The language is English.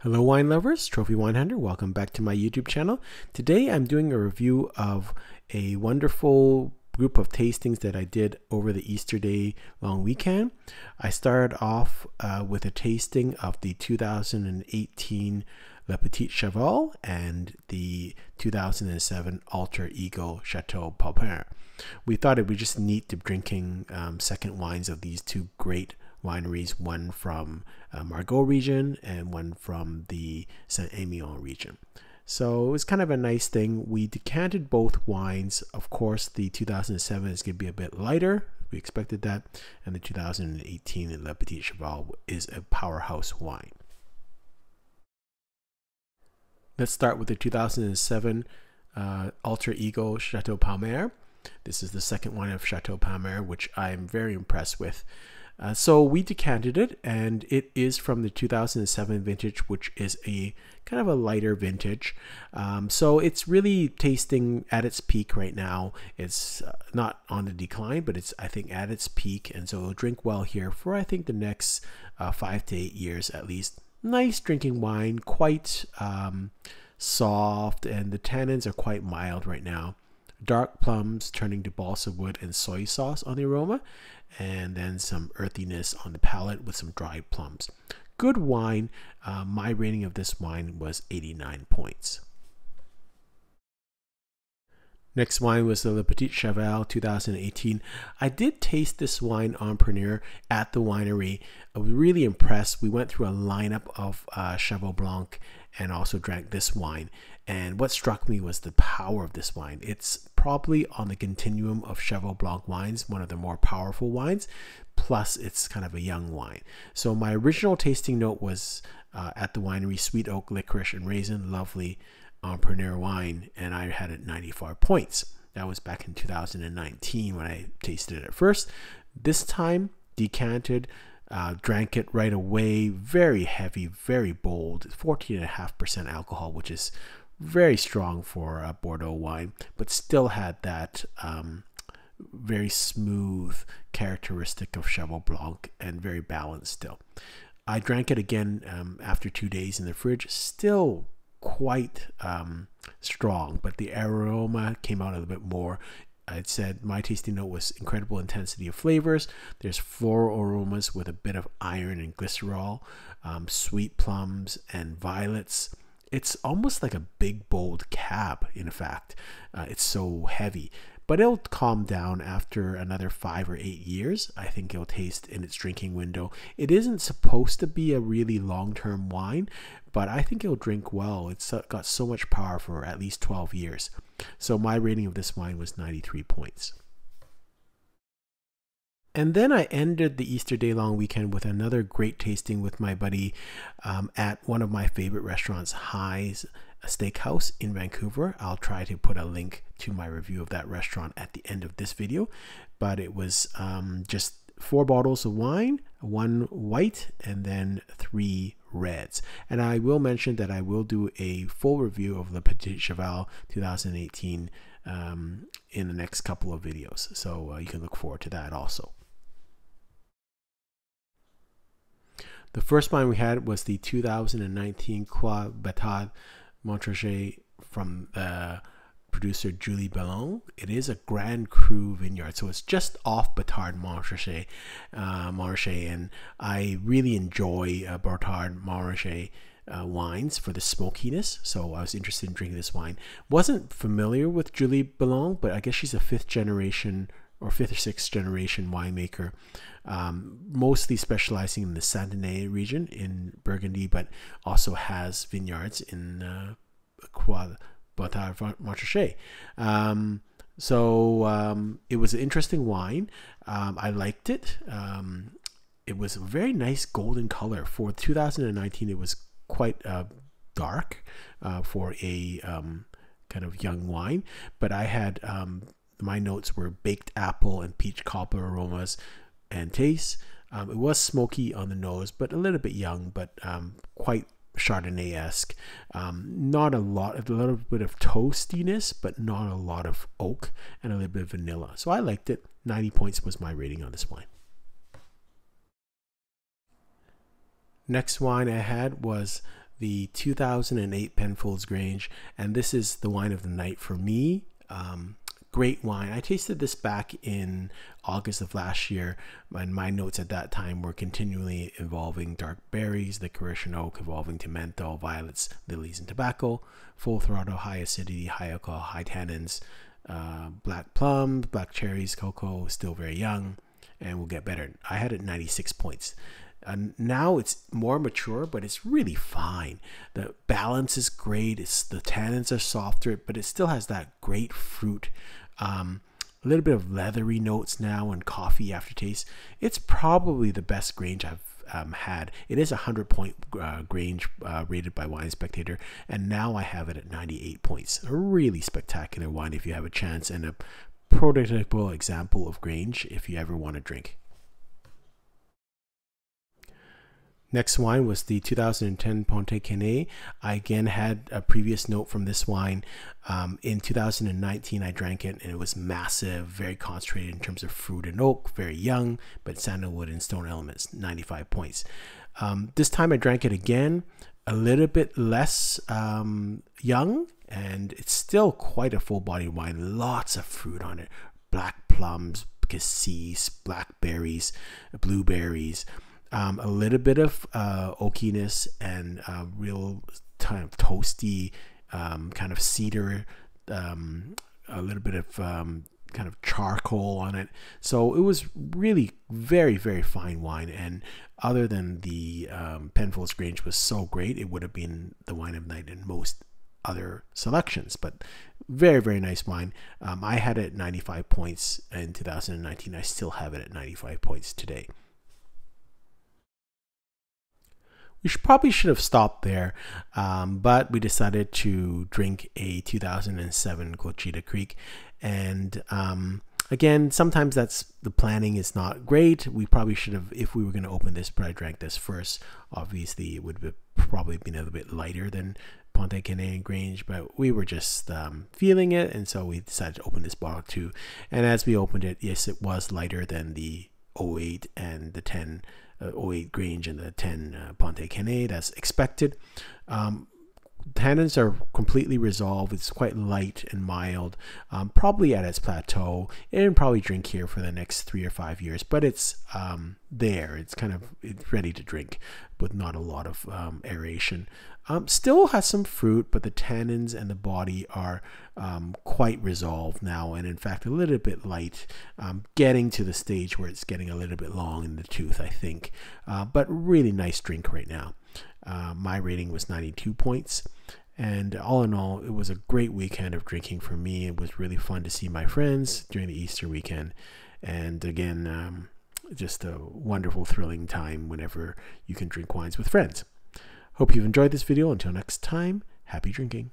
Hello wine lovers, Trophy Wine Hunter, welcome back to my YouTube channel. Today I'm doing a review of a wonderful group of tastings that I did over the Easter Day long weekend. I started off with a tasting of the 2018 Le Petit Chavel and the 2007 Alter Ego Chateau Palmer. We thought it would just neat to drinking second wines of these two great wineries, one from Margaux region and one from the Emilion region. So it was kind of a nice thing. We decanted both wines. Of course, the 2007 is going to be a bit lighter. We expected that. And the 2018 Le Petit Chavel is a powerhouse wine. Let's start with the 2007 Alter Ego Chateau Palmer. This is the second wine of Chateau Palmer, which I'm very impressed with. So we decanted it, and it is from the 2007 vintage, which is a kind of a lighter vintage. So it's really tasting at its peak right now. It's not on the decline, but it's, I think, at its peak, and so it'll drink well here for, I think, the next 5 to 8 years at least. Nice drinking wine, quite soft, and the tannins are quite mild right now. Dark plums turning to balsa wood and soy sauce on the aroma, and then some earthiness on the palate with some dried plums. Good wine. My rating of this wine was 89 points. Next wine was the Le Petit Chavel 2018. I did taste this wine en Preneur at the winery. I was really impressed. We went through a lineup of Cheval Blanc and also drank this wine. And what struck me was the power of this wine. It's probably on the continuum of Cheval Blanc wines, one of the more powerful wines, plus it's kind of a young wine. So my original tasting note was at the winery, sweet oak, licorice, and raisin, lovely Preneur wine, and I had it 94 points. That was back in 2019 when I tasted it at first. This time, decanted, drank it right away. Very heavy, very bold, 14.5% alcohol, which is very strong for a Bordeaux wine, but still had that very smooth characteristic of Cheval Blanc and very balanced still. I drank it again after 2 days in the fridge, still quite strong, but the aroma came out a little bit more. I'd said my tasting note was incredible intensity of flavors. There's floral aromas with a bit of iron and glycerol, sweet plums and violets. It's almost like a big bold cab, in fact. It's so heavy, but it'll calm down after another 5 or 8 years. I think it'll taste in its drinking window. It isn't supposed to be a really long-term wine, but I think it'll drink well. It's got so much power for at least 12 years. So my rating of this wine was 93 points. And then I ended the Easter Day long weekend with another great tasting with my buddy at one of my favorite restaurants, High's Steakhouse in Vancouver. I'll try to put a link to my review of that restaurant at the end of this video. But it was just 4 bottles of wine, 1 white, and then 3 reds. And I will mention that I will do a full review of Le Petit Chavel 2018 in the next couple of videos. So you can look forward to that also. The first wine we had was the 2019 Croits Batard Montrachet from producer Julie Belland. It is a Grand Cru Vineyard, so it's just off Batard Montrachet, and I really enjoy Batard Montrachet wines for the smokiness, so I was interested in drinking this wine. Wasn't familiar with Julie Belland, but I guess she's a 5th generation or 5th or 6th generation winemaker, mostly specializing in the Saint-Denis region in Burgundy, but also has vineyards in Croits Batard Montrachet. So it was an interesting wine. I liked it. It was a very nice golden color. For 2019, it was quite dark for a kind of young wine, but I had my notes were baked apple and peach cobbler aromas and taste. It was smoky on the nose, but a little bit young, but quite Chardonnay-esque. Not a lot, a little bit of toastiness, but not a lot of oak, and a little bit of vanilla. So I liked it. 90 points was my rating on this wine. Next wine I had was the 2008 Penfolds Grange, and this is the wine of the night for me. Great wine. I tasted this back in August of last year, and my notes at that time were continually involving dark berries, licorice and oak, evolving to menthol, violets, lilies, and tobacco. Full throttle, high acidity, high alcohol, high tannins, black plums, black cherries, cocoa, still very young, and will get better. I had it 96 points. Now it's more mature, but it's really fine. The balance is great. The tannins are softer, but it still has that great fruit. A little bit of leathery notes now and coffee aftertaste. It's probably the best Grange I've had. It is a 100-point Grange rated by Wine Spectator, and now I have it at 98 points. A really spectacular wine if you have a chance, and a prototypical example of Grange if you ever want to drink. Next wine was the 2010 Ponte Cane. I again had a previous note from this wine. In 2019, I drank it and it was massive, very concentrated in terms of fruit and oak, very young, but sandalwood and stone elements, 95 points. This time I drank it again, a little bit less young, and it's still quite a full-bodied wine, lots of fruit on it. Black plums, cassis, blackberries, blueberries. A little bit of oakiness and real kind of toasty kind of cedar, a little bit of kind of charcoal on it. So it was really very, very fine wine. And other than the Penfolds Grange was so great, it would have been the wine of the night in most other selections. But very, very nice wine. I had it at 95 points in 2019. I still have it at 95 points today. We probably should have stopped there, but we decided to drink a 2007 Cheetah Creek. And again, sometimes the planning is not great. We probably should have, if we were going to open this, but I drank this first. Obviously, it would have probably been a little bit lighter than Ponte Cane and Grange, but we were just feeling it, and so we decided to open this bottle too. And as we opened it, yes, it was lighter than the 08 and the 10 08 Grange and the 10 Ponte Cane, as expected. Tannins are completely resolved. It's quite light and mild, probably at its plateau, and probably drink here for the next 3 or 5 years, but it's there. It's kind of ready to drink with not a lot of aeration. Still has some fruit, but the tannins and the body are quite resolved now, and in fact a little bit light, getting to the stage where it's getting a little bit long in the tooth, I think, but really nice drink right now. My rating was 92 points, and all in all, it was a great weekend of drinking for me. It was really fun to see my friends during the Easter weekend, and again, just a wonderful, thrilling time whenever you can drink wines with friends. Hope you've enjoyed this video. Until next time, happy drinking.